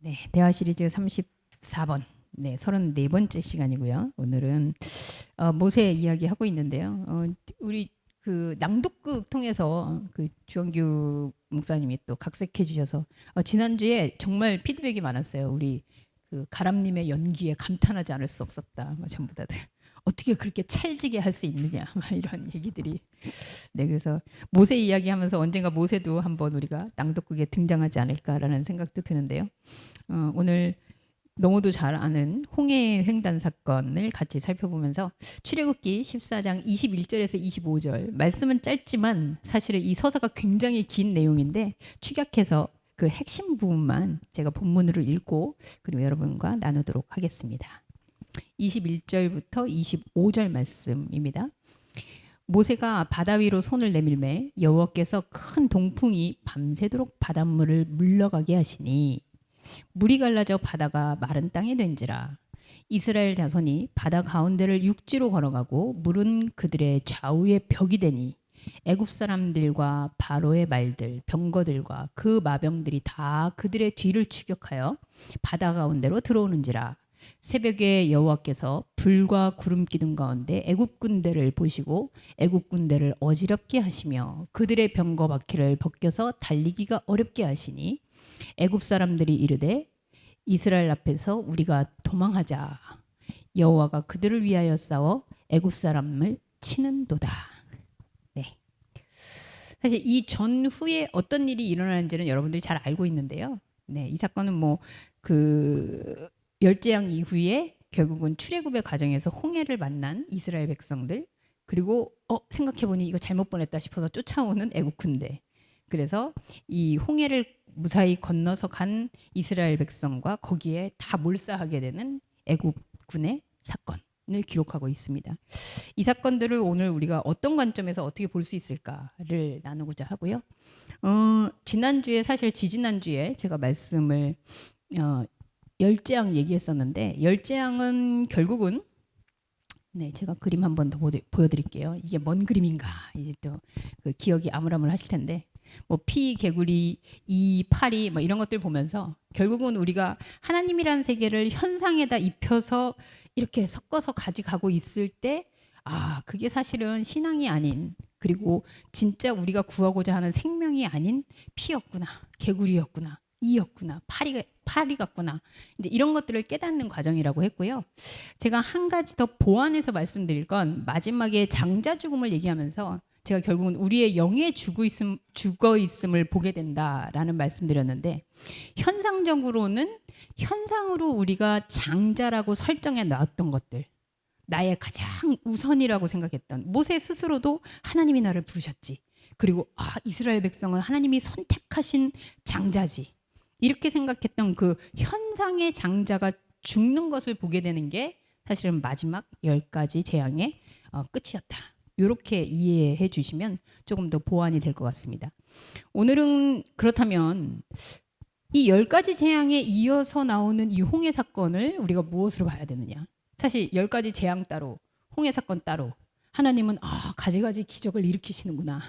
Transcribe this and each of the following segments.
네, 대화 시리즈 34번. 네, 34번째 시간이고요. 오늘은 모세 이야기 하고 있는데요. 우리 그 낭독극 통해서 그 주원규 목사님이 또 각색해 주셔서 지난주에 정말 피드백이 많았어요. 우리 그 가람님의 연기에 감탄하지 않을 수 없었다. 전부 다들 어떻게 그렇게 찰지게 할 수 있느냐, 이런 얘기들이. 네, 그래서 모세 이야기하면서 언젠가 모세도 한번 우리가 낭독극에 등장하지 않을까라는 생각도 드는데요. 오늘 너무도 잘 아는 홍해 횡단 사건을 같이 살펴보면서 출애굽기 14장 21절에서 25절, 말씀은 짧지만 사실은 이 서사가 굉장히 긴 내용인데 축약해서 그 핵심 부분만 제가 본문으로 읽고 그리고 여러분과 나누도록 하겠습니다. 21절부터 25절 말씀입니다. 모세가 바다 위로 손을 내밀매 여호와께서 큰 동풍이 밤새도록 바닷물을 물러가게 하시니 물이 갈라져 바다가 마른 땅이 된지라. 이스라엘 자손이 바다 가운데를 육지로 걸어가고 물은 그들의 좌우에 벽이 되니 애굽 사람들과 바로의 말들 병거들과 그 마병들이 다 그들의 뒤를 추격하여 바다 가운데로 들어오는지라. 새벽에 여호와께서 불과 구름 기둥 가운데 애굽 군대를 보시고 애굽 군대를 어지럽게 하시며 그들의 병거 바퀴를 벗겨서 달리기가 어렵게 하시니 애굽 사람들이 이르되 이스라엘 앞에서 우리가 도망하자. 여호와가 그들을 위하여 싸워 애굽 사람을 치는도다. 네. 사실 이 전후에 어떤 일이 일어나는지는 여러분들이 잘 알고 있는데요. 네, 이 사건은 뭐 그 열재앙 이후에 결국은 출애굽의 과정에서 홍해를 만난 이스라엘 백성들, 그리고 생각해 보니 이거 잘못 보냈다 싶어서 쫓아오는 애굽 군대. 그래서 이 홍해를 무사히 건너서 간 이스라엘 백성과 거기에 다 몰사하게 되는 애굽군의 사건을 기록하고 있습니다. 이 사건들을 오늘 우리가 어떤 관점에서 어떻게 볼 수 있을까를 나누고자 하고요. 지난주에 사실 지지난주에 제가 말씀을 열재앙 얘기했었는데, 열재앙은 결국은 제가 그림 한번 더 보여드릴게요. 이게 뭔 그림인가 이제 또 그 기억이 아물아물 하실 텐데, 뭐 피, 개구리, 이, 파리 뭐 이런 것들 보면서 결국은 우리가 하나님이라는 세계를 현상에다 입혀서 이렇게 섞어서 가져가고 있을 때, 그게 사실은 신앙이 아닌, 그리고 진짜 우리가 구하고자 하는 생명이 아닌 피였구나, 개구리였구나, 이였구나, 파리 같구나, 이제 이런 것들을 깨닫는 과정이라고 했고요. 제가 한 가지 더 보완해서 말씀드릴 건, 마지막에 장자 죽음을 얘기하면서 제가 결국은 우리의 영의 죽어 있음을 보게 된다라는 말씀드렸는데, 현상으로 우리가 장자라고 설정해 놨던 것들, 나의 가장 우선이라고 생각했던, 모세 스스로도 하나님이 나를 부르셨지, 그리고 이스라엘 백성은 하나님이 선택하신 장자지, 이렇게 생각했던 그 현상의 장자가 죽는 것을 보게 되는 게 사실은 마지막 10가지 재앙의 끝이었다. 이렇게 이해해 주시면 조금 더 보완이 될 것 같습니다. 오늘은 그렇다면 이 10가지 재앙에 이어서 나오는 이 홍해 사건을 우리가 무엇으로 봐야 되느냐. 사실 10가지 재앙 따로, 홍해 사건 따로, 하나님은 가지가지 기적을 일으키시는구나.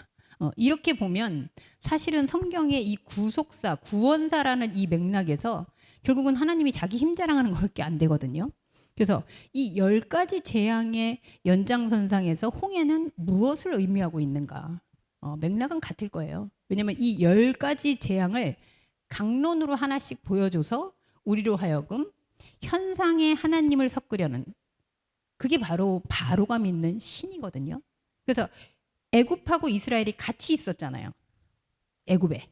이렇게 보면 사실은 성경의 이 구속사, 구원사라는 이 맥락에서 결국은 하나님이 자기 힘 자랑하는 것밖에 안 되거든요. 그래서 이 10가지 재앙의 연장선상에서 홍해는 무엇을 의미하고 있는가? 맥락은 같을 거예요. 왜냐하면 이 10가지 재앙을 강론으로 하나씩 보여줘서 우리로 하여금 현상의 하나님을 섞으려는, 그게 바로 바로가 믿는 신이거든요. 그래서 애굽하고 이스라엘이 같이 있었잖아요. 애굽에.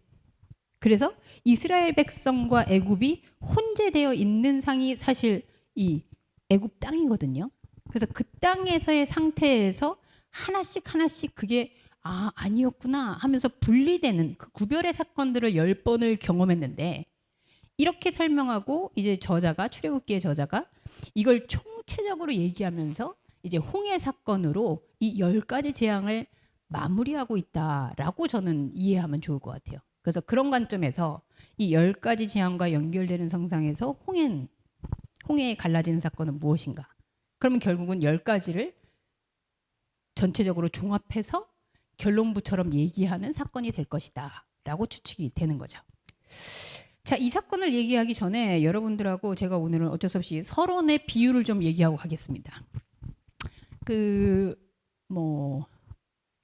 그래서 이스라엘 백성과 애굽이 혼재되어 있는 상이 사실 이 애굽 땅이거든요. 그래서 그 땅에서의 상태에서 하나씩 그게 아니었구나 하면서 분리되는 그 구별의 사건들을 10번을 경험했는데, 이렇게 설명하고 이제 출애굽기의 저자가 이걸 총체적으로 얘기하면서 이제 홍해 사건으로 이 10가지 재앙을 마무리하고 있다라고 저는 이해하면 좋을 것 같아요. 그래서 그런 관점에서 이 10가지 재앙과 연결되는 성상에서 홍해에 갈라지는 사건은 무엇인가? 그러면 결국은 10가지를 전체적으로 종합해서 결론부처럼 얘기하는 사건이 될 것이다 라고 추측이 되는 거죠. 자, 이 사건을 얘기하기 전에 여러분들하고 제가 오늘은 어쩔 수 없이 서론의 비유를 좀 얘기하고 가겠습니다. 뭐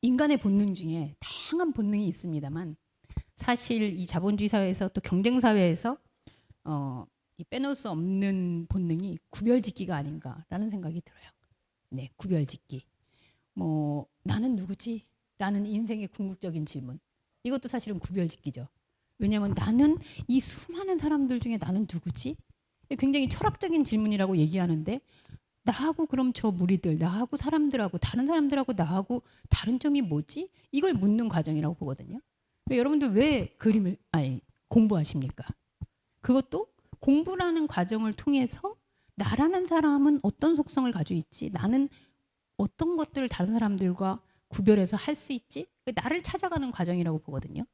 인간의 본능 중에 다양한 본능이 있습니다만 사실 이 자본주의 사회에서 또 경쟁 사회에서 이 빼놓을 수 없는 본능이 구별짓기가 아닌가라는 생각이 들어요. 네, 구별짓기. 뭐 나는 누구지? 라는 인생의 궁극적인 질문. 이것도 사실은 구별짓기죠. 왜냐하면 나는 이 수많은 사람들 중에 나는 누구지? 굉장히 철학적인 질문이라고 얘기하는데 나하고 그럼 저 무리들, 나하고 사람들하고 다른 사람들하고 나하고 다른 점이 뭐지? 이걸 묻는 과정이라고 보거든요. 여러분들 왜 공부하십니까? 그것도 공부라는 과정을 통해서 나라는 사람은 어떤 속성을 가지고 있지? 나는 어떤 것들을 다른 사람들과 구별해서 할 수 있지? 나를 찾아가는 과정이라고 보거든요.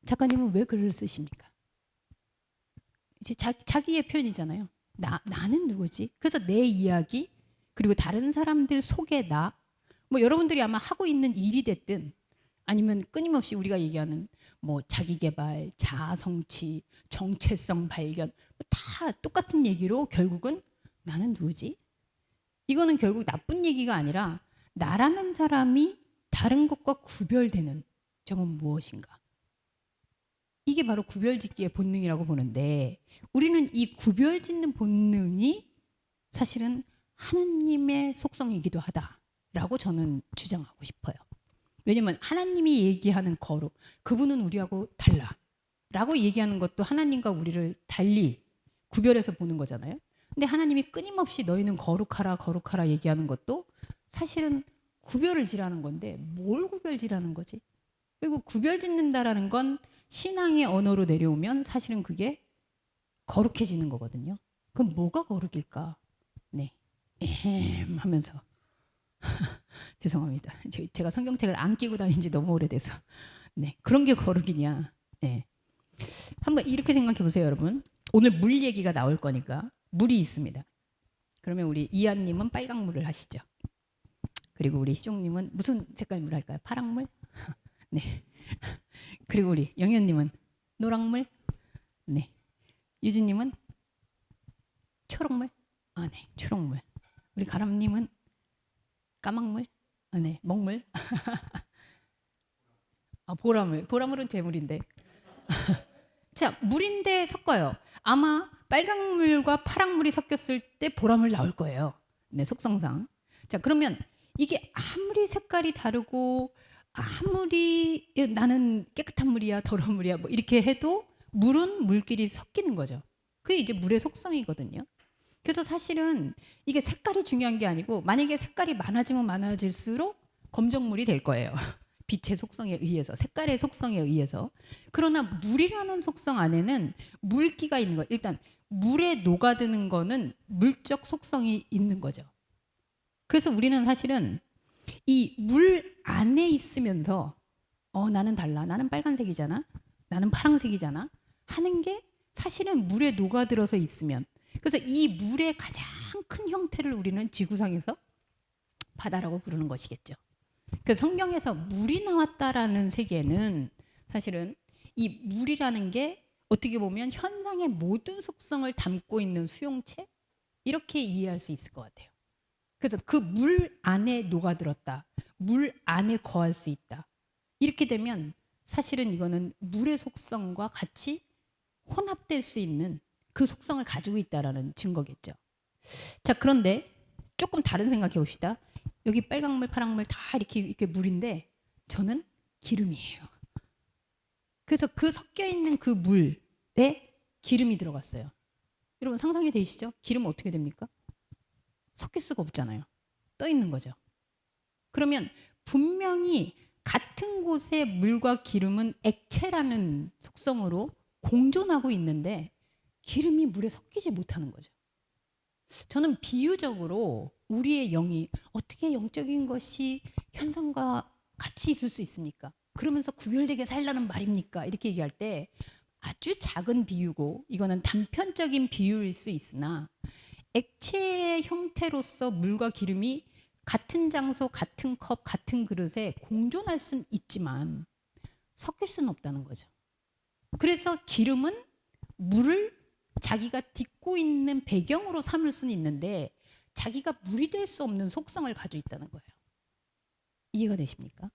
작가님은 왜 글을 쓰십니까? 이제 자기의 표현이잖아요. 나는 누구지? 그래서 내 이야기 그리고 다른 사람들 속의 나, 뭐 여러분들이 아마 하고 있는 일이 됐든 아니면 끊임없이 우리가 얘기하는 뭐 자기개발, 자아성취, 정체성 발견 다 똑같은 얘기로 결국은 나는 누구지? 이거는 결국 나쁜 얘기가 아니라 나라는 사람이 다른 것과 구별되는 점은 무엇인가? 이게 바로 구별짓기의 본능이라고 보는데 우리는 이 구별짓는 본능이 사실은 하나님의 속성이기도 하다라고 저는 주장하고 싶어요. 왜냐하면 하나님이 얘기하는 거룩, 그분은 우리하고 달라라고 얘기하는 것도 하나님과 우리를 달리 구별해서 보는 거잖아요. 근데 하나님이 끊임없이 너희는 거룩하라 거룩하라 얘기하는 것도 사실은 구별을 지라는 건데 뭘 구별지라는 거지? 그리고 구별짓는다라는 건 신앙의 언어로 내려오면 사실은 그게 거룩해지는 거거든요. 그럼 뭐가 거룩일까? 네, 하면서 죄송합니다. 제가 성경책을 안 끼고 다닌 지 너무 오래돼서 네, 그런 게 거룩이냐? 네. 한번 이렇게 생각해 보세요, 여러분. 오늘 물 얘기가 나올 거니까 물이 있습니다. 그러면 우리 이한님은 빨강 물을 하시죠. 그리고 우리 희종님은 무슨 색깔 물 할까요? 파랑물? 네. 그리고 우리 영현님은 노랑물? 네. 유진님은 초록물? 아, 네. 초록물. 우리 가람님은 까막물? 아, 네. 먹물? 아, 보라물. 보라물은 재물인데. 자, 물인데 섞어요. 아마 빨강물과 파랑물이 섞였을 때 보라물 나올 거예요. 네, 속성상. 자, 그러면 이게 아무리 색깔이 다르고 아무리 나는 깨끗한 물이야, 더러운 물이야, 뭐 이렇게 해도 물은 물끼리 섞이는 거죠. 그게 이제 물의 속성이거든요. 그래서 사실은 이게 색깔이 중요한 게 아니고 만약에 색깔이 많아지면 많아질수록 검정물이 될 거예요. 빛의 속성에 의해서, 색깔의 속성에 의해서. 그러나 물이라는 속성 안에는 물기가 있는 거. 일단 물에 녹아드는 거는 물적 속성이 있는 거죠. 그래서 우리는 사실은 이 물 안에 있으면서 나는 달라. 나는 빨간색이잖아. 나는 파란색이잖아. 하는 게 사실은 물에 녹아들어서 있으면 그래서 이 물의 가장 큰 형태를 우리는 지구상에서 바다라고 부르는 것이겠죠. 그 성경에서 물이 나왔다라는 세계는 사실은 이 물이라는 게 어떻게 보면 현상의 모든 속성을 담고 있는 수용체 이렇게 이해할 수 있을 것 같아요. 그래서 그 물 안에 녹아들었다. 물 안에 거할 수 있다. 이렇게 되면 사실은 이거는 물의 속성과 같이 혼합될 수 있는 그 속성을 가지고 있다라는 증거겠죠. 자, 그런데 조금 다른 생각해 봅시다. 여기 빨강물, 파랑물 다 이렇게 물인데 저는 기름이에요. 그래서 그 섞여 있는 그 물에 기름이 들어갔어요. 여러분 상상이 되시죠? 기름 어떻게 됩니까? 섞일 수가 없잖아요. 떠 있는 거죠. 그러면 분명히 같은 곳에 물과 기름은 액체라는 속성으로 공존하고 있는데 기름이 물에 섞이지 못하는 거죠. 저는 비유적으로 우리의 영이 어떻게 영적인 것이 현상과 같이 있을 수 있습니까? 그러면서 구별되게 살라는 말입니까? 이렇게 얘기할 때 아주 작은 비유고 이거는 단편적인 비유일 수 있으나 액체의 형태로서 물과 기름이 같은 장소, 같은 컵, 같은 그릇에 공존할 수는 있지만 섞일 수는 없다는 거죠. 그래서 기름은 물을 자기가 딛고 있는 배경으로 삼을 수는 있는데 자기가 물이 될 수 없는 속성을 가지고 있다는 거예요. 이해가 되십니까?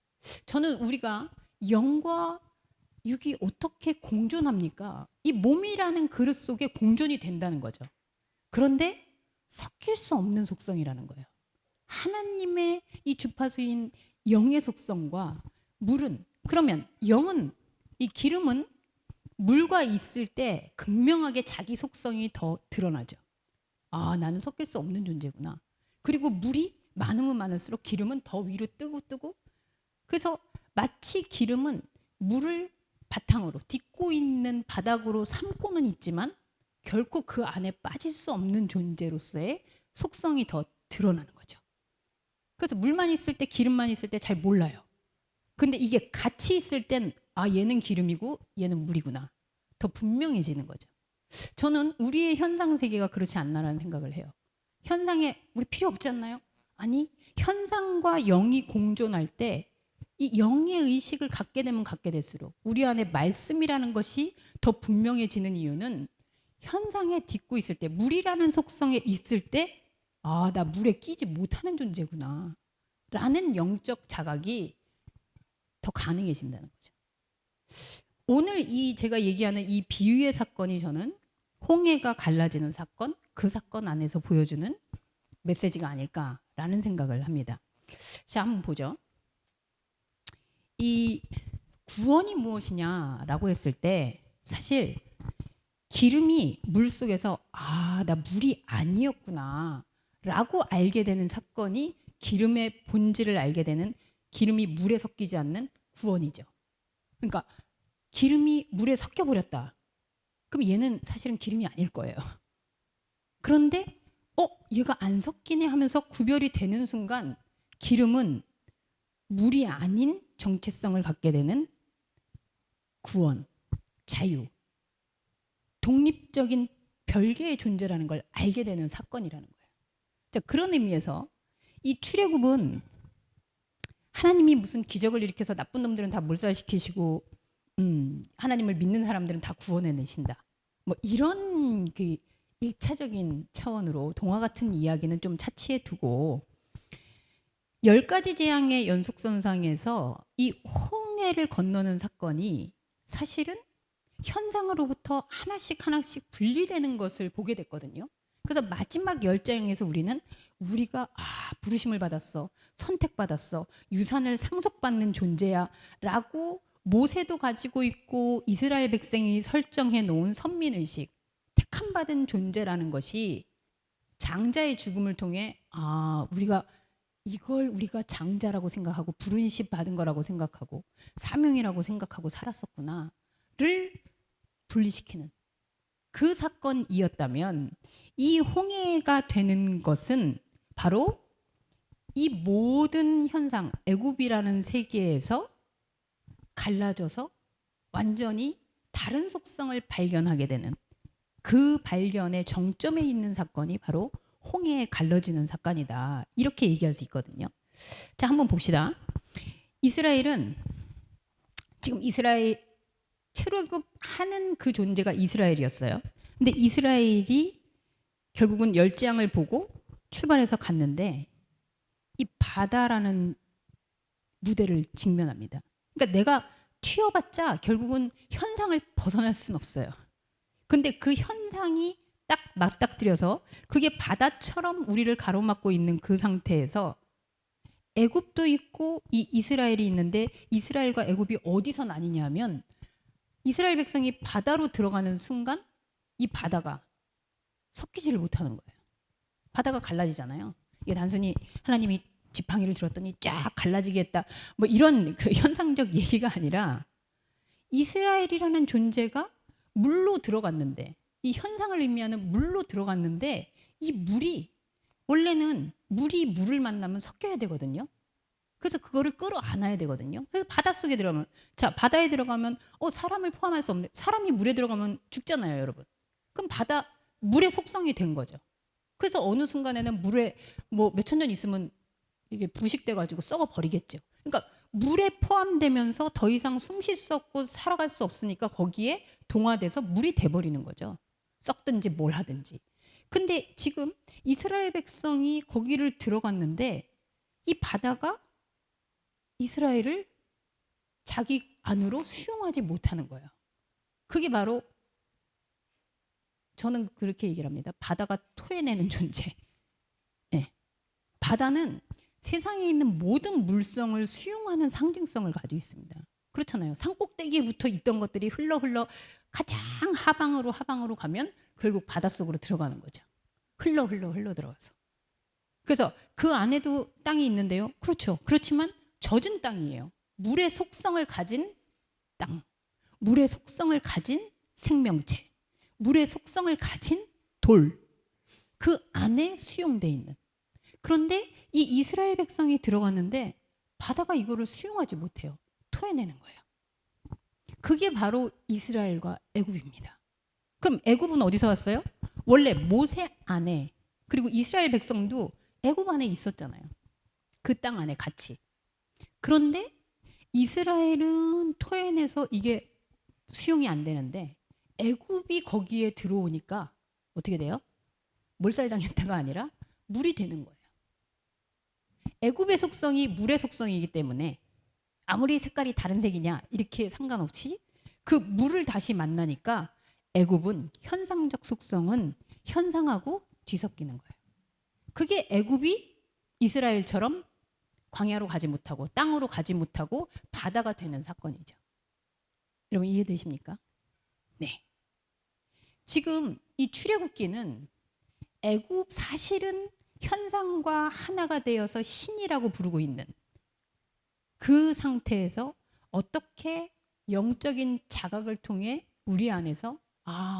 저는 우리가 영과 육이 어떻게 공존합니까? 이 몸이라는 그릇 속에 공존이 된다는 거죠. 그런데 섞일 수 없는 속성이라는 거예요. 하나님의 이 주파수인 영의 속성과 물은, 그러면 영은, 이 기름은 물과 있을 때 극명하게 자기 속성이 더 드러나죠. 아, 나는 섞일 수 없는 존재구나. 그리고 물이 많으면 많을수록 기름은 더 위로 뜨고 그래서 마치 기름은 물을 바탕으로 딛고 있는 바닥으로 삼고는 있지만 결코 그 안에 빠질 수 없는 존재로서의 속성이 더 드러나는 거죠. 그래서 물만 있을 때 기름만 있을 때 잘 몰라요. 근데 이게 같이 있을 땐 아, 얘는 기름이고 얘는 물이구나. 더 분명해지는 거죠. 저는 우리의 현상 세계가 그렇지 않나라는 생각을 해요. 현상에 우리 필요 없지 않나요? 아니, 현상과 영이 공존할 때 이 영의 의식을 갖게 되면 갖게 될수록 우리 안에 말씀이라는 것이 더 분명해지는 이유는 현상에 딛고 있을 때, 물이라는 속성에 있을 때 아, 나 물에 끼지 못하는 존재구나 라는 영적 자각이 더 가능해진다는 거죠. 오늘 이 제가 얘기하는 이 비유의 사건이 저는 홍해가 갈라지는 사건, 그 사건 안에서 보여주는 메시지가 아닐까라는 생각을 합니다. 자, 한번 보죠. 이 구원이 무엇이냐라고 했을 때 사실 기름이 물 속에서 아, 나 물이 아니었구나 라고 알게 되는 사건이 기름의 본질을 알게 되는, 기름이 물에 섞이지 않는 구원이죠. 그러니까 기름이 물에 섞여버렸다. 그럼 얘는 사실은 기름이 아닐 거예요. 그런데 얘가 안 섞이네 하면서 구별이 되는 순간 기름은 물이 아닌 정체성을 갖게 되는 구원, 자유, 독립적인 별개의 존재라는 걸 알게 되는 사건이라는 거예요. 자, 그런 의미에서 이 출애굽은 하나님이 무슨 기적을 일으켜서 나쁜 놈들은 다 몰살시키시고 하나님을 믿는 사람들은 다 구원해내신다. 뭐 이런 그 1차적인 차원으로 동화 같은 이야기는 좀 차치해 두고 10가지 재앙의 연속선상에서 이 홍해를 건너는 사건이 사실은 현상으로부터 하나씩 하나씩 분리되는 것을 보게 됐거든요. 그래서 마지막 10재앙에서 우리가 부르심을 받았어, 선택받았어, 유산을 상속받는 존재야 라고 모세도 가지고 있고 이스라엘 백성이 설정해 놓은 선민의식, 택함받은 존재라는 것이 장자의 죽음을 통해 우리가 장자라고 생각하고 부르심 받은 거라고 생각하고 사명이라고 생각하고 살았었구나를 분리시키는 그 사건이었다면 이 홍해가 되는 것은 바로 이 모든 현상, 애굽이라는 세계에서 갈라져서 완전히 다른 속성을 발견하게 되는 그 발견의 정점에 있는 사건이 바로 홍해에 갈라지는 사건이다. 이렇게 얘기할 수 있거든요. 자, 한번 봅시다. 이스라엘 출애굽하는 그 존재가 이스라엘이었어요. 근데 이스라엘이 결국은 10재앙을 보고 출발해서 갔는데 이 바다라는 무대를 직면합니다. 그러니까 내가 튀어봤자 결국은 현상을 벗어날 수는 없어요. 근데 그 현상이 딱 맞닥뜨려서 그게 바다처럼 우리를 가로막고 있는 그 상태에서 애굽도 있고 이 이스라엘이 있는데 이스라엘과 애굽이 어디서 나뉘냐 하면 이스라엘 백성이 바다로 들어가는 순간 이 바다가 섞이지를 못하는 거예요. 바다가 갈라지잖아요. 이게 단순히 하나님이 지팡이를 들었더니 쫙 갈라지게 했다. 뭐 이런 그 현상적 얘기가 아니라 이스라엘이라는 존재가 물로 들어갔는데, 이 현상을 의미하는 물로 들어갔는데 이 물이 원래는 물이 물을 만나면 섞여야 되거든요. 그래서 그거를 끌어안아야 되거든요. 그래서 바닷속에 들어가면, 자, 바다에 들어가면 사람을 포함할 수 없네. 사람이 물에 들어가면 죽잖아요, 여러분. 그럼 물의 속성이 된 거죠. 그래서 어느 순간에는 물에 뭐 몇천 년 있으면 이게 부식돼 가지고 썩어 버리겠죠. 그러니까 물에 포함되면서 더 이상 숨 쉴 수 없고 살아갈 수 없으니까 거기에 동화돼서 물이 돼버리는 거죠. 썩든지 뭘 하든지. 근데 지금 이스라엘 백성이 거기를 들어갔는데 이 바다가 이스라엘을 자기 안으로 수용하지 못하는 거예요. 그게 바로 저는 그렇게 얘기를 합니다. 바다가 토해내는 존재. 네. 바다는 세상에 있는 모든 물성을 수용하는 상징성을 가지고 있습니다. 그렇잖아요. 산꼭대기에 붙어 있던 것들이 흘러 가장 하방으로 가면 결국 바닷속으로 들어가는 거죠. 흘러 들어가서. 그래서 그 안에도 땅이 있는데요. 그렇죠. 그렇지만 젖은 땅이에요. 물의 속성을 가진 땅. 물의 속성을 가진 생명체. 물의 속성을 가진 돌. 그 안에 수용되어 있는. 그런데 이 이스라엘 백성이 들어갔는데 바다가 이거를 수용하지 못해요. 토해내는 거예요. 그게 바로 이스라엘과 애굽입니다. 그럼 애굽은 어디서 왔어요? 원래 모세 안에, 그리고 이스라엘 백성도 애굽 안에 있었잖아요. 그 땅 안에 같이. 그런데 이스라엘은 토해내서 이게 수용이 안 되는데 애굽이 거기에 들어오니까 어떻게 돼요? 몰살당했다가 아니라 물이 되는 거예요. 애굽의 속성이 물의 속성이기 때문에 아무리 색깔이 다른 색이냐 이렇게 상관없이 그 물을 다시 만나니까 애굽은 현상적 속성은 현상하고 뒤섞이는 거예요. 그게 애굽이 이스라엘처럼 광야로 가지 못하고 땅으로 가지 못하고 바다가 되는 사건이죠. 여러분 이해되십니까? 네. 지금 이 출애굽기는 애굽 사실은 현상과 하나가 되어서 신이라고 부르고 있는 그 상태에서 어떻게 영적인 자각을 통해 우리 안에서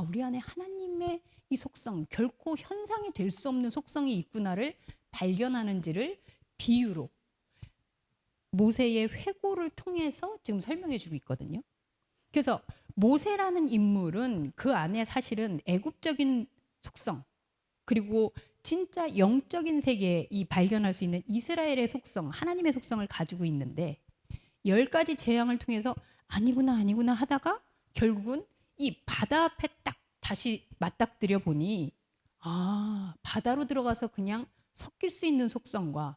우리 안에 하나님의 이 속성, 결코 현상이 될 수 없는 속성이 있구나를 발견하는지를 비유로 모세의 회고를 통해서 지금 설명해 주고 있거든요. 그래서 모세라는 인물은 그 안에 사실은 애굽적인 속성, 그리고 진짜 영적인 세계에 이 발견할 수 있는 이스라엘의 속성, 하나님의 속성을 가지고 있는데 10가지 재앙을 통해서 아니구나 하다가 결국은 이 바다 앞에 딱 다시 맞닥뜨려 보니 바다로 들어가서 그냥 섞일 수 있는 속성과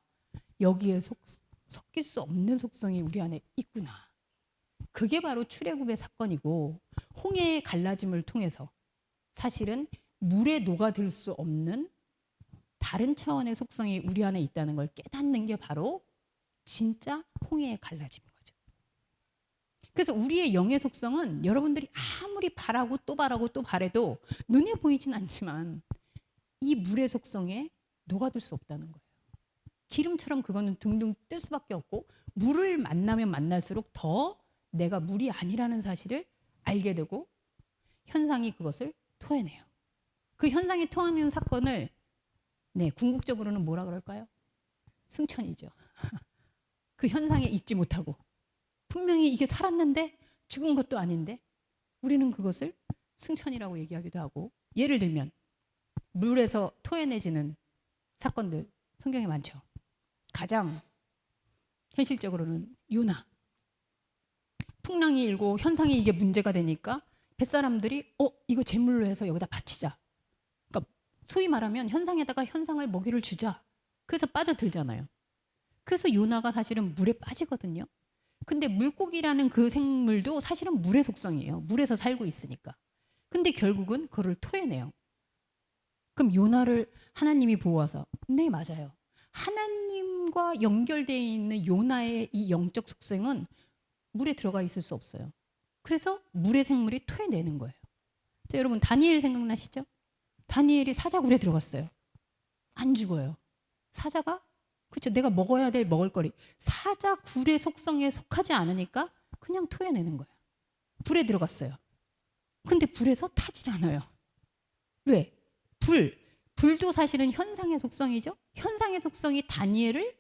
여기에 섞일 수 없는 속성이 우리 안에 있구나. 그게 바로 출애굽의 사건이고 홍해의 갈라짐을 통해서 사실은 물에 녹아들 수 없는 다른 차원의 속성이 우리 안에 있다는 걸 깨닫는 게 바로 진짜 홍해의 갈라짐인 거죠. 그래서 우리의 영의 속성은 여러분들이 아무리 바라고 또 바래도 눈에 보이진 않지만 이 물의 속성에 녹아들 수 없다는 거예요. 기름처럼 그거는 둥둥 뜰 수밖에 없고 물을 만나면 만날수록 더 내가 물이 아니라는 사실을 알게 되고 현상이 그것을 토해내요. 그 현상이 토해내는 사건을 궁극적으로는 뭐라 그럴까요? 승천이죠. 그 현상에 있지 못하고 분명히 이게 살았는데 죽은 것도 아닌데 우리는 그것을 승천이라고 얘기하기도 하고, 예를 들면 물에서 토해내지는 사건들 성경에 많죠. 가장 현실적으로는 요나. 풍랑이 일고 현상이 이게 문제가 되니까 뱃사람들이 이거 제물로 해서 여기다 바치자. 그러니까 소위 말하면 현상에다가 현상을 먹이를 주자. 그래서 빠져들잖아요. 그래서 요나가 사실은 물에 빠지거든요. 근데 물고기라는 그 생물도 사실은 물의 속성이에요. 물에서 살고 있으니까. 근데 결국은 그걸 토해내요. 그럼 요나를 하나님이 보호하서, 네, 맞아요. 하나님과 연결되어 있는 요나의 이 영적 속성은 물에 들어가 있을 수 없어요. 그래서 물의 생물이 토해내는 거예요. 자, 여러분 다니엘 생각나시죠? 다니엘이 사자굴에 들어갔어요. 안 죽어요. 사자가 그렇죠. 내가 먹어야 될 먹을거리. 사자굴의 속성에 속하지 않으니까 그냥 토해내는 거예요. 불에 들어갔어요. 근데 불에서 타질 않아요. 왜? 불도 사실은 현상의 속성이죠. 현상의 속성이 다니엘을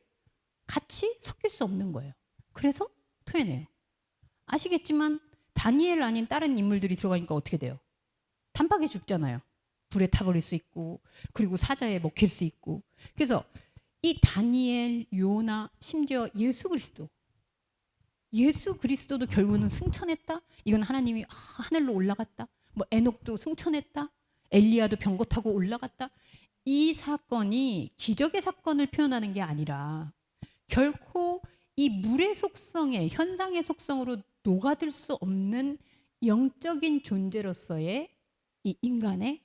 같이 섞일 수 없는 거예요. 그래서 토해내요. 아시겠지만 다니엘 아닌 다른 인물들이 들어가니까 어떻게 돼요? 단박에 죽잖아요. 불에 타버릴 수 있고, 그리고 사자에 먹힐 수 있고. 그래서 이 다니엘, 요나, 심지어 예수 그리스도, 예수 그리스도도 결국은 승천했다. 이건 하나님이 하늘로 올라갔다. 뭐 에녹도 승천했다. 엘리야도 병거 타고 올라갔다. 이 사건이 기적의 사건을 표현하는 게 아니라 결코 이 물의 속성에 현상의 속성으로 녹아들 수 없는 영적인 존재로서의 이 인간의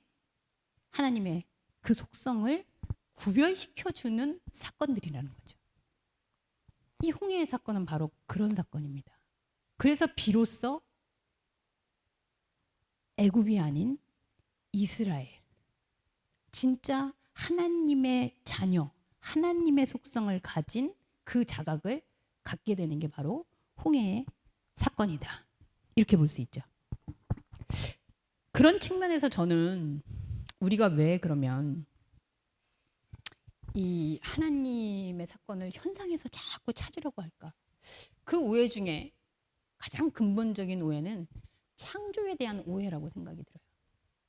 하나님의 그 속성을 구별시켜주는 사건들이라는 거죠. 이 홍해의 사건은 바로 그런 사건입니다. 그래서 비로소 애굽이 아닌 이스라엘, 진짜 하나님의 자녀, 하나님의 속성을 가진 그 자각을 갖게 되는 게 바로 홍해의 사건이다. 이렇게 볼 수 있죠. 그런 측면에서 저는 우리가 왜 그러면 이 하나님의 사건을 현상에서 자꾸 찾으려고 할까? 그 오해 중에 가장 근본적인 오해는 창조에 대한 오해라고 생각이 들어요.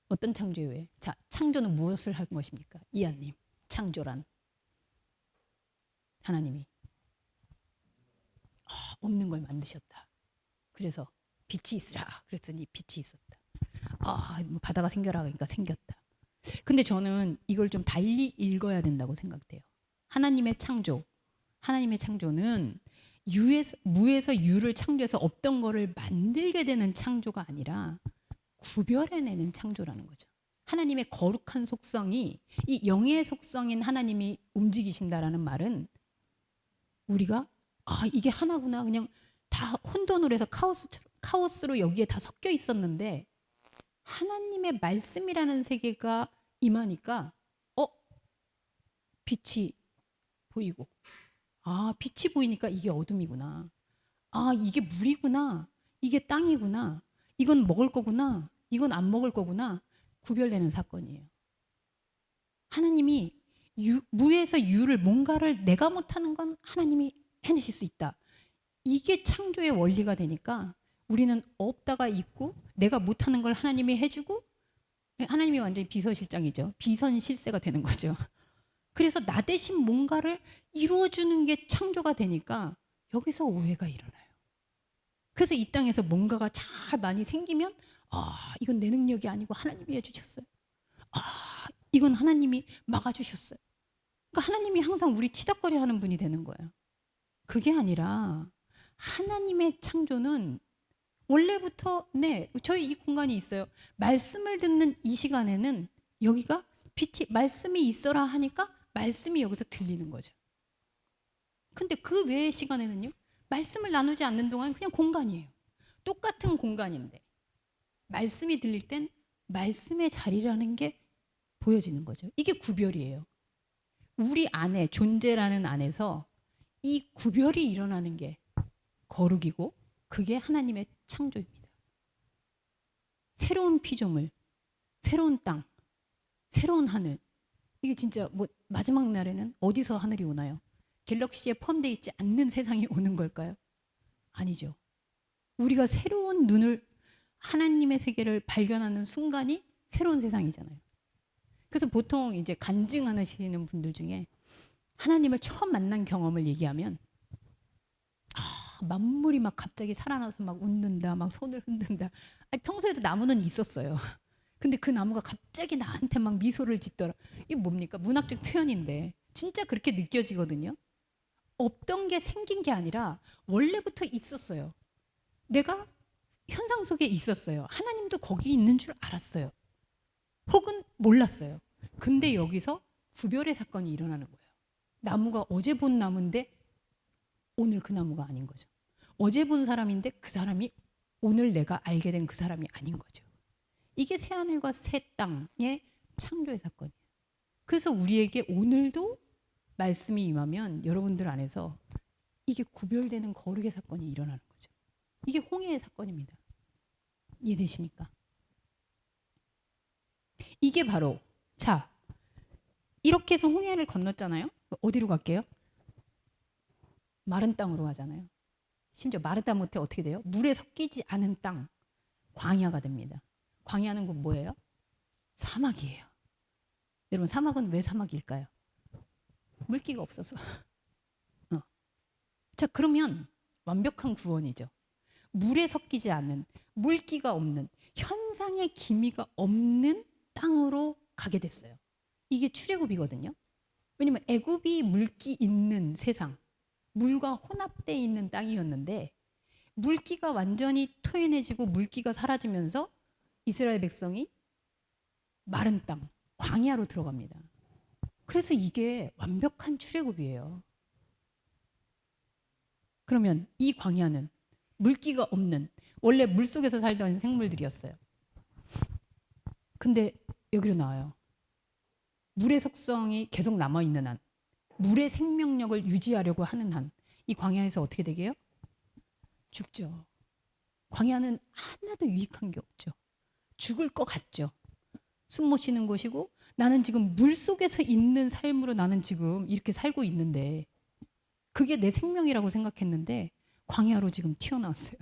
어떤 창조의 오해? 자, 창조는 무엇을 한 것입니까? 이한님, 창조란 하나님이 없는 걸 만드셨다. 그래서 빛이 있으라. 그랬더니 빛이 있었다. 뭐 바다가 생겨라. 그러니까 생겼다. 근데 저는 이걸 좀 달리 읽어야 된다고 생각돼요. 하나님의 창조는 무에서 유를 창조해서 없던 거를 만들게 되는 창조가 아니라 구별해내는 창조라는 거죠. 하나님의 거룩한 속성이 이 영의 속성인 하나님이 움직이신다라는 말은 우리가 이게 하나구나 그냥 다 혼돈으로 해서 카오스로 여기에 다 섞여 있었는데 하나님의 말씀이라는 세계가 임하니까 빛이 보이고 빛이 보이니까 이게 어둠이구나. 이게 물이구나. 이게 땅이구나. 이건 먹을 거구나. 이건 안 먹을 거구나. 구별되는 사건이에요. 하나님이 무에서 유를 뭔가를 내가 못하는 건 하나님이 해내실 수 있다. 이게 창조의 원리가 되니까 우리는 없다가 있고 내가 못하는 걸 하나님이 해주고 하나님이 완전히 비서실장이죠. 비선실세가 되는 거죠. 그래서 나 대신 뭔가를 이루어주는 게 창조가 되니까 여기서 오해가 일어나요. 그래서 이 땅에서 뭔가가 잘 많이 생기면 이건 내 능력이 아니고 하나님이 해주셨어요. 이건 하나님이 막아주셨어요. 그러니까 하나님이 항상 우리 치닥거리 하는 분이 되는 거예요. 그게 아니라 하나님의 창조는 원래부터 저희 이 공간이 있어요. 말씀을 듣는 이 시간에는 여기가 빛이 말씀이 있어라 하니까 말씀이 여기서 들리는 거죠. 근데 그 외의 시간에는요. 말씀을 나누지 않는 동안 그냥 공간이에요. 똑같은 공간인데 말씀이 들릴 땐 말씀의 자리라는 게 보여지는 거죠. 이게 구별이에요. 우리 안에 존재라는 안에서 이 구별이 일어나는 게 거룩이고 그게 하나님의 창조입니다. 새로운 피조물, 새로운 땅, 새로운 하늘. 이게 진짜 뭐 마지막 날에는 어디서 하늘이 오나요? 갤럭시에 포함되어 있지 않는 세상이 오는 걸까요? 아니죠. 우리가 새로운 눈을 하나님의 세계를 발견하는 순간이 새로운 세상이잖아요. 그래서 보통 이제 간증하시는 분들 중에 하나님을 처음 만난 경험을 얘기하면 만물이 막 갑자기 살아나서 막 웃는다, 막 손을 흔든다. 평소에도 나무는 있었어요. 근데 그 나무가 갑자기 나한테 막 미소를 짓더라. 이게 뭡니까? 문학적 표현인데 진짜 그렇게 느껴지거든요. 없던 게 생긴 게 아니라 원래부터 있었어요. 내가 현상 속에 있었어요. 하나님도 거기 있는 줄 알았어요. 혹은 몰랐어요. 근데 여기서 구별의 사건이 일어나는 거예요. 나무가 어제 본 나무인데 오늘 그 나무가 아닌 거죠. 어제 본 사람인데 그 사람이 오늘 내가 알게 된 그 사람이 아닌 거죠. 이게 새하늘과 새 땅의 창조의 사건이에요. 그래서 우리에게 오늘도 말씀이 임하면 여러분들 안에서 이게 구별되는 거룩의 사건이 일어나는 거죠. 이게 홍해의 사건입니다. 이해되십니까? 이게 바로 이렇게 해서 홍해를 건넜잖아요. 어디로 갈게요? 마른 땅으로 가잖아요. 심지어 마르다 못해 어떻게 돼요? 물에 섞이지 않은 땅, 광야가 됩니다. 광야는 곧 뭐예요? 사막이에요. 여러분 사막은 왜 사막일까요? 물기가 없어서. 자 그러면 완벽한 구원이죠. 물에 섞이지 않는, 물기가 없는, 현상의 기미가 없는 땅으로 가게 됐어요. 이게 출애굽이거든요. 왜냐면 애굽이 물기 있는 세상, 물과 혼합되어 있는 땅이었는데 물기가 완전히 토해내지고 물기가 사라지면서 이스라엘 백성이 마른 땅, 광야로 들어갑니다. 그래서 이게 완벽한 출애굽이에요. 그러면 이 광야는 물기가 없는, 원래 물속에서 살던 생물들이었어요. 근데 여기로 나와요. 물의 속성이 계속 남아있는 한, 물의 생명력을 유지하려고 하는 한, 이 광야에서 어떻게 되게요? 죽죠. 광야는 하나도 유익한 게 없죠. 죽을 것 같죠. 숨 못 쉬는 곳이고 나는 지금 물속에서 있는 삶으로 나는 지금 이렇게 살고 있는데 그게 내 생명이라고 생각했는데 광야로 지금 튀어나왔어요.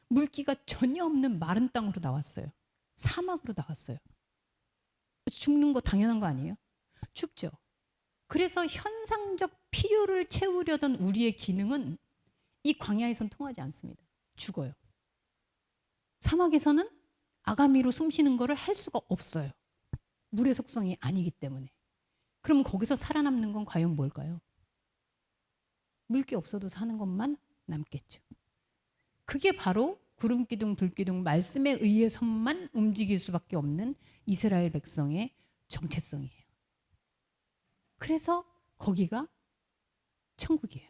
물기가 전혀 없는 마른 땅으로 나왔어요. 사막으로 나왔어요. 죽는 거 당연한 거 아니에요? 죽죠. 그래서 현상적 필요를 채우려던 우리의 기능은 이 광야에선 통하지 않습니다. 죽어요. 사막에서는 아가미로 숨 쉬는 거를 할 수가 없어요. 물의 속성이 아니기 때문에. 그럼 거기서 살아남는 건 과연 뭘까요? 물기 없어도 사는 것만 남겠죠. 그게 바로 구름기둥 불기둥 말씀에 의해서만 움직일 수밖에 없는 이스라엘 백성의 정체성이에요. 그래서 거기가 천국이에요.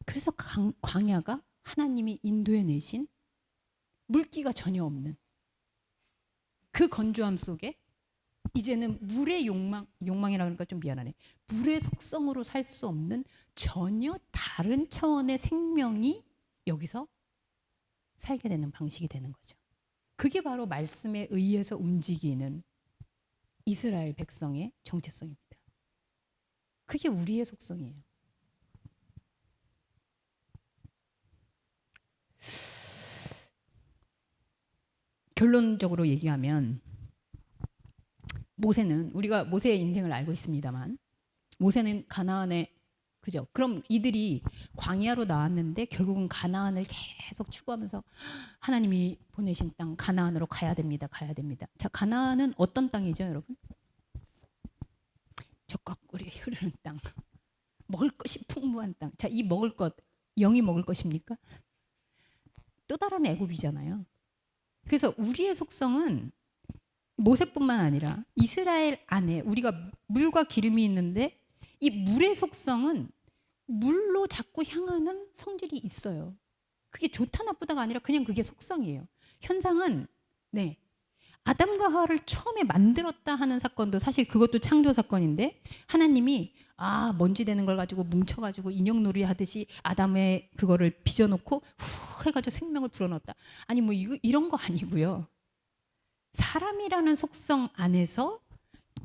그래서 광야가 하나님이 인도해 내신 물기가 전혀 없는 그 건조함 속에 이제는 물의 욕망이라 그러니까 좀 미안하네. 물의 속성으로 살 수 없는 전혀 다른 차원의 생명이 여기서 살게 되는 방식이 되는 거죠. 그게 바로 말씀에 의해서 움직이는 이스라엘 백성의 정체성입니다. 그게 우리의 속성이에요. 결론적으로 얘기하면 모세는 우리가 모세의 인생을 알고 있습니다만 모세는 가나안에 그죠? 그럼 이들이 광야로 나왔는데 결국은 가나안을 계속 추구하면서 하나님이 보내신 땅 가나안으로 가야 됩니다. 가야 됩니다. 자, 가나안은 어떤 땅이죠, 여러분? 젖과 꿀이 흐르는 땅. 먹을 것이 풍부한 땅. 자, 이 먹을 것 영이 먹을 것입니까? 또 다른 애굽이잖아요. 그래서 우리의 속성은 모세뿐만 아니라 이스라엘 안에 우리가 물과 기름이 있는데 이 물의 속성은 물로 자꾸 향하는 성질이 있어요. 그게 좋다 나쁘다가 아니라 그냥 그게 속성이에요. 현상은 네. 아담과 하와를 처음에 만들었다 하는 사건도 사실 그것도 창조 사건인데 하나님이 먼지 되는 걸 가지고 뭉쳐가지고 인형놀이 하듯이 아담의 그거를 빚어놓고 후 해가지고 생명을 불어넣었다. 아니 뭐 이런 거 아니고요. 사람이라는 속성 안에서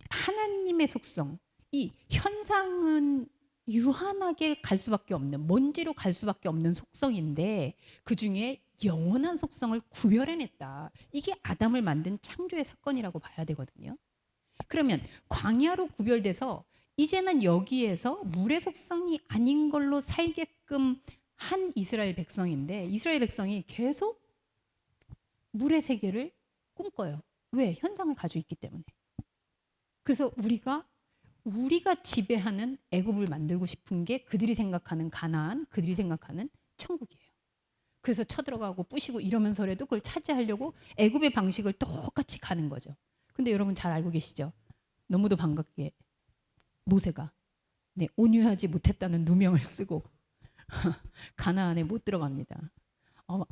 하나님의 속성, 이 현상은 유한하게 갈 수밖에 없는 먼지로 갈 수밖에 없는 속성인데 그중에 영원한 속성을 구별해냈다. 이게 아담을 만든 창조의 사건이라고 봐야 되거든요. 그러면 광야로 구별돼서 이제는 여기에서 물의 속성이 아닌 걸로 살게끔 한 이스라엘 백성인데 이스라엘 백성이 계속 물의 세계를 꿈꿔요. 왜? 현상을 가지고 있기 때문에. 그래서 우리가 지배하는 애굽을 만들고 싶은 게 그들이 생각하는 가나안, 그들이 생각하는 천국이에요. 그래서 쳐들어가고 부시고 이러면서라도 그걸 차지하려고 애굽의 방식을 똑같이 가는 거죠. 근데 여러분 잘 알고 계시죠? 너무도 반갑게 모세가 온유하지 못했다는 누명을 쓰고 가나안에 못 들어갑니다.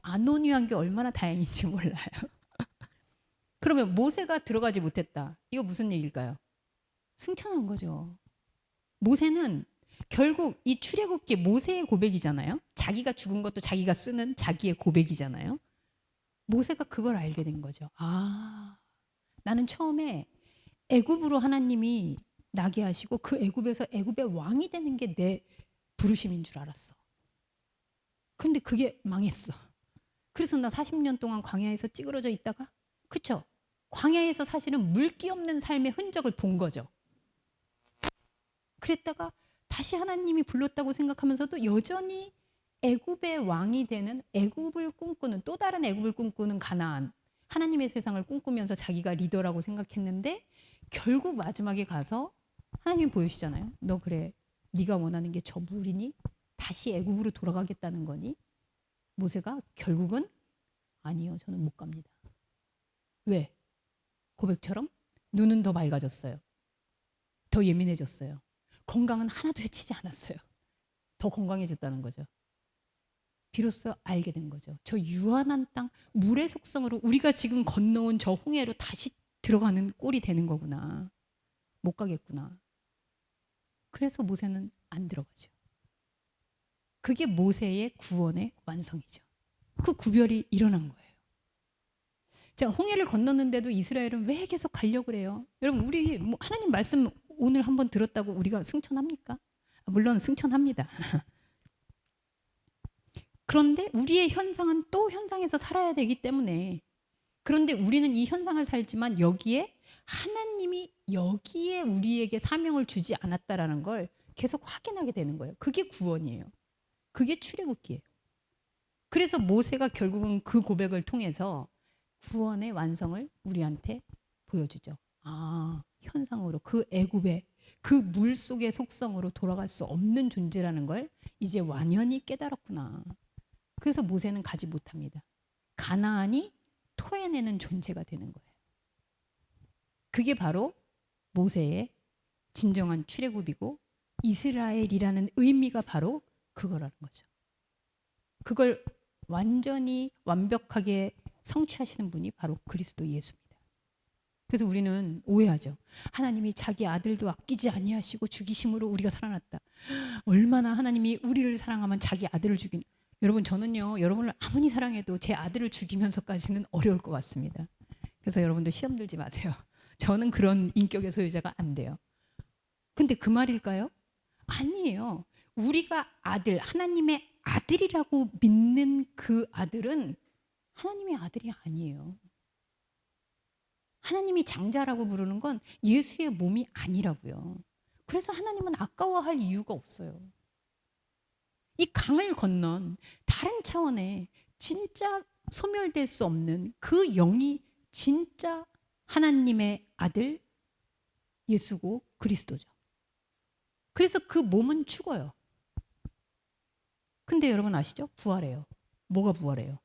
안 온유한 게 얼마나 다행인지 몰라요. 그러면 모세가 들어가지 못했다. 이거 무슨 얘기일까요? 승천한 거죠. 모세는 결국 이 출애굽기 모세의 고백이잖아요. 자기가 죽은 것도 자기가 쓰는 자기의 고백이잖아요. 모세가 그걸 알게 된 거죠. 나는 처음에 애굽으로 하나님이 나게 하시고 그 애굽에서 애굽의 왕이 되는 게 내 부르심인 줄 알았어. 근데 그게 망했어. 그래서 나 40년 동안 광야에서 찌그러져 있다가 그쵸? 광야에서 사실은 물기 없는 삶의 흔적을 본 거죠. 그랬다가 다시 하나님이 불렀다고 생각하면서도 여전히 애굽의 왕이 되는, 애굽을 꿈꾸는, 또 다른 애굽을 꿈꾸는 가나안, 하나님의 세상을 꿈꾸면서 자기가 리더라고 생각했는데 결국 마지막에 가서 하나님이 보여주시잖아요. 너 그래, 네가 원하는 게 저 물이니? 다시 애굽으로 돌아가겠다는 거니? 모세가 결국은 아니요, 저는 못 갑니다. 왜? 고백처럼 눈은 더 밝아졌어요. 더 예민해졌어요. 건강은 하나도 해치지 않았어요. 더 건강해졌다는 거죠. 비로소 알게 된 거죠. 저 유한한 땅, 물의 속성으로 우리가 지금 건너온 저 홍해로 다시 들어가는 꼴이 되는 거구나. 못 가겠구나. 그래서 모세는 안 들어가죠. 그게 모세의 구원의 완성이죠. 그 구별이 일어난 거예요. 자, 홍해를 건넜는데도 이스라엘은 왜 계속 가려고 그래요? 여러분, 우리 뭐 하나님 말씀 오늘 한번 들었다고 우리가 승천합니까? 물론 승천합니다. 그런데 우리의 현상은 또 현상에서 살아야 되기 때문에, 그런데 우리는 이 현상을 살지만 여기에 하나님이 여기에 우리에게 사명을 주지 않았다라는 걸 계속 확인하게 되는 거예요. 그게 구원이에요. 그게 출애굽기예요. 그래서 모세가 결국은 그 고백을 통해서 구원의 완성을 우리한테 보여주죠. 아, 현상으로 그 애굽의 그 물 속의 속성으로 돌아갈 수 없는 존재라는 걸 이제 완연히 깨달았구나. 그래서 모세는 가지 못합니다. 가나안이 토해내는 존재가 되는 거예요. 그게 바로 모세의 진정한 출애굽이고 이스라엘이라는 의미가 바로 그거라는 거죠. 그걸 완전히 완벽하게 성취하시는 분이 바로 그리스도 예수입니다. 그래서 우리는 오해하죠. 하나님이 자기 아들도 아끼지 아니하시고 죽이심으로 우리가 살아났다. 얼마나 하나님이 우리를 사랑하면 자기 아들을 죽인. 여러분, 저는요, 여러분을 아무리 사랑해도 제 아들을 죽이면서까지는 어려울 것 같습니다. 그래서 여러분들 시험 들지 마세요. 저는 그런 인격의 소유자가 안 돼요. 근데 그 말일까요? 아니에요. 우리가 아들, 하나님의 아들이라고 믿는 그 아들은 하나님의 아들이 아니에요. 하나님이 장자라고 부르는 건 예수의 몸이 아니라고요. 그래서 하나님은 아까워할 이유가 없어요. 이 강을 건넌 다른 차원의 진짜 소멸될 수 없는 그 영이 진짜 하나님의 아들 예수고 그리스도죠. 그래서 그 몸은 죽어요. 근데 여러분 아시죠? 부활해요. 뭐가 부활해요?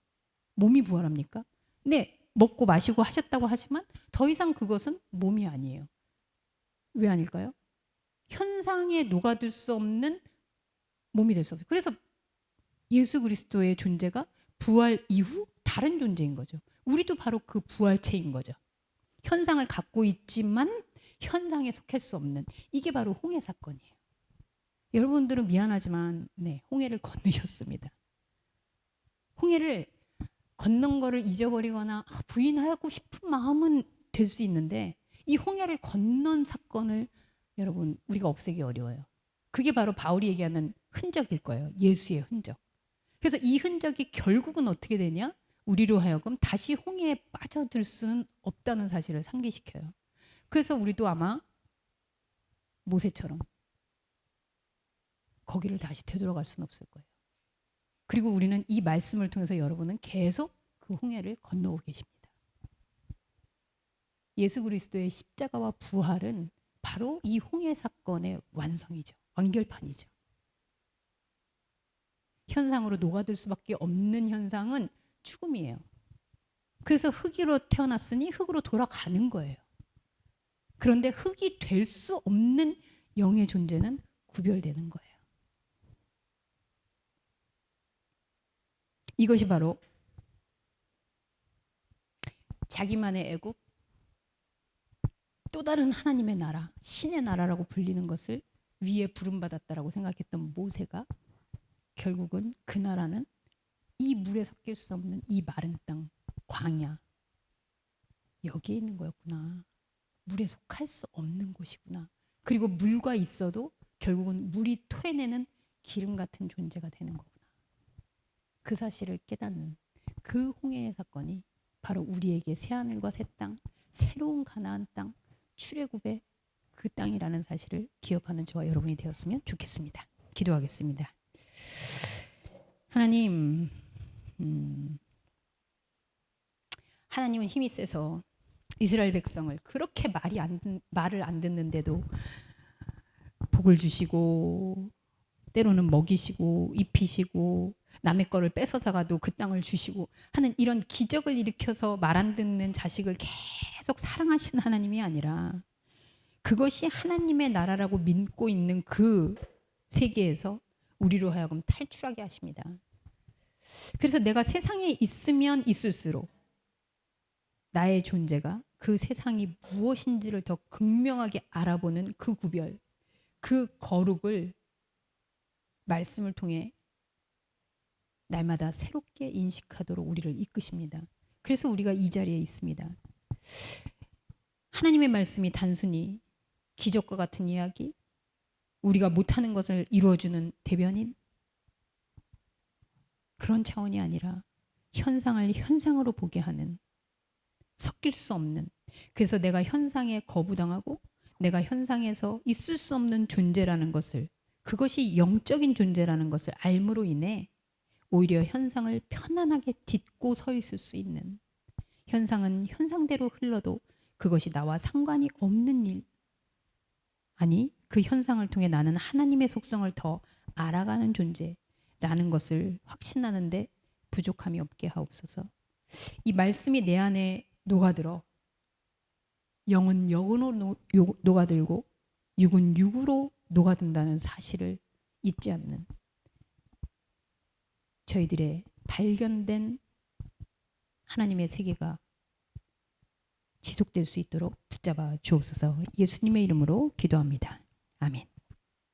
몸이 부활합니까? 네, 먹고 마시고 하셨다고 하지만 더 이상 그것은 몸이 아니에요. 왜 아닐까요? 현상에 녹아들 수 없는 몸이 될 수 없어요. 그래서 예수 그리스도의 존재가 부활 이후 다른 존재인 거죠. 우리도 바로 그 부활체인 거죠. 현상을 갖고 있지만 현상에 속할 수 없는, 이게 바로 홍해 사건이에요. 여러분들은 미안하지만 네, 홍해를 건너셨습니다. 홍해를 건넌 거를 잊어버리거나 부인하고 싶은 마음은 될 수 있는데 이 홍해를 건넌 사건을 여러분 우리가 없애기 어려워요. 그게 바로 바울이 얘기하는 흔적일 거예요. 예수의 흔적. 그래서 이 흔적이 결국은 어떻게 되냐? 우리로 하여금 다시 홍해에 빠져들 수는 없다는 사실을 상기시켜요. 그래서 우리도 아마 모세처럼 거기를 다시 되돌아갈 수는 없을 거예요. 그리고 우리는 이 말씀을 통해서 여러분은 계속 그 홍해를 건너고 계십니다. 예수 그리스도의 십자가와 부활은 바로 이 홍해 사건의 완성이죠. 완결판이죠. 현상으로 녹아들 수밖에 없는 현상은 죽음이에요. 그래서 흙으로 태어났으니 흙으로 돌아가는 거예요. 그런데 흙이 될 수 없는 영의 존재는 구별되는 거예요. 이것이 바로 자기만의 애굽, 또 다른 하나님의 나라, 신의 나라라고 불리는 것을 위에 부름받았다라고 생각했던 모세가 결국은 그 나라는 이 물에 섞일 수 없는 이 마른 땅, 광야, 여기에 있는 거였구나. 물에 속할 수 없는 곳이구나. 그리고 물과 있어도 결국은 물이 토해내는 기름 같은 존재가 되는 거구나. 그 사실을 깨닫는 그 홍해의 사건이 바로 우리에게 새하늘과 새 땅, 새로운 가나안 땅, 출애굽의 그 땅이라는 사실을 기억하는 저와 여러분이 되었으면 좋겠습니다. 기도하겠습니다. 하나님, 하나님은 힘이 세서 이스라엘 백성을 그렇게 말을 안 듣는데도 복을 주시고 때로는 먹이시고 입히시고 남의 거를 뺏어다가도 그 땅을 주시고 하는 이런 기적을 일으켜서 말 안 듣는 자식을 계속 사랑하시는 하나님이 아니라 그것이 하나님의 나라라고 믿고 있는 그 세계에서 우리로 하여금 탈출하게 하십니다. 그래서 내가 세상에 있으면 있을수록 나의 존재가 그 세상이 무엇인지를 더 극명하게 알아보는 그 구별, 그 거룩을 말씀을 통해 날마다 새롭게 인식하도록 우리를 이끄십니다. 그래서 우리가 이 자리에 있습니다. 하나님의 말씀이 단순히 기적과 같은 이야기, 우리가 못하는 것을 이루어주는 대변인, 그런 차원이 아니라 현상을 현상으로 보게 하는, 섞일 수 없는, 그래서 내가 현상에 거부당하고 내가 현상에서 있을 수 없는 존재라는 것을, 그것이 영적인 존재라는 것을 알므로 인해 오히려 현상을 편안하게 딛고 서 있을 수 있는, 현상은 현상대로 흘러도 그것이 나와 상관이 없는 일, 아니 그 현상을 통해 나는 하나님의 속성을 더 알아가는 존재라는 것을 확신하는데 부족함이 없게 하옵소서. 이 말씀이 내 안에 녹아들어 영은 영으로 녹아들고 육은 육으로 녹아든다는 사실을 잊지 않는 저희들의 발견된 하나님의 세계가 지속될 수 있도록 붙잡아 주옵소서. 예수님의 이름으로 기도합니다. 아멘.